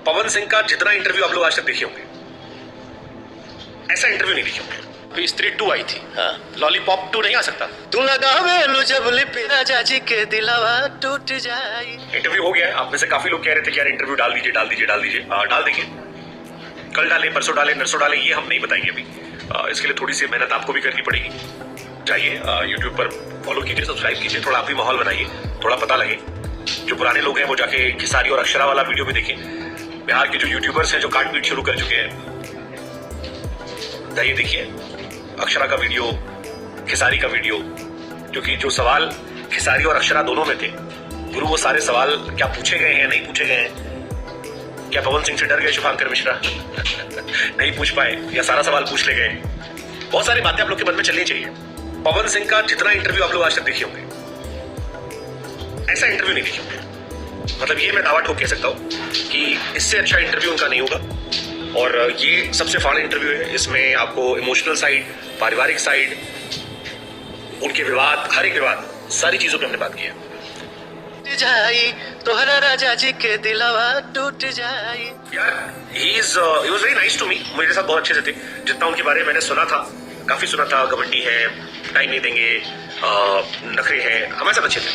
पवन सिंह का जितना इंटरव्यू आप लोग आज तक देखे होंगे, ऐसा इंटरव्यू नहीं देखे होंगे। अभी स्त्री 2 आई थी, हाँ। लॉलीपॉप 2 नहीं आ सकता। तू लगावे जब लिपि राजा जी के दिलावा टूट जाए। इंटरव्यू हो गया है। आप में से काफी लोग कह रहे थे कि यार इंटरव्यू डाल दीजिए डाल दीजिए डाल दीजिए। डाल देंगे, कल डाले, परसों डाले, नरसों डाले, ये हम नहीं बताएंगे अभी। इसके लिए थोड़ी सी मेहनत आपको भी करनी पड़ेगी। जाइए यूट्यूब पर फॉलो कीजिए, सब्सक्राइब कीजिए, थोड़ा आप भी माहौल बनाइए, थोड़ा पता लगे। जो पुराने लोग हैं वो जाके खिसारी और अक्षरा वाला वीडियो भी देखें। बिहार के जो यूट्यूबर्स हैं जो काट पीट शुरू कर चुके हैं, जाइए देखिए अक्षरा का वीडियो, खिसारी का वीडियो। क्योंकि जो सवाल खिसारी और अक्षरा दोनों में थे, गुरु वो सारे सवाल क्या पूछे गए हैं, नहीं पूछे गए हैं? क्या पवन सिंह से डर गए शुभांकर मिश्रा? नहीं पूछ पाए, या सारा सवाल पूछ ले गए? बहुत सारी बातें आप लोग के मन में चलनी चाहिए। पवन सिंह का जितना इंटरव्यू आप लोग आज तक देखे होंगे, ऐसा इंटरव्यू नहीं देखे होंगे। मतलब ये मैं दावा ठोक कह सकता हूं कि इससे अच्छा इंटरव्यू उनका नहीं होगा। और ये सबसे फाड़ इंटरव्यू है। इसमें आपको इमोशनल साइड, पारिवारिक साइड, उनके विवाद, हर एक विवाद, सारी चीजों पे हमने बात की है। जाई तोहरा राजा जी के दिलावा टूट जाई। यार he was very nice to me. मेरे साथ बहुत अच्छे से थे। जितना उनके बारे में मैंने सुना था, काफी सुना था, घमंडी है, टाइम नहीं देंगे, नखरे हैं, हमारे साथ अच्छे थे।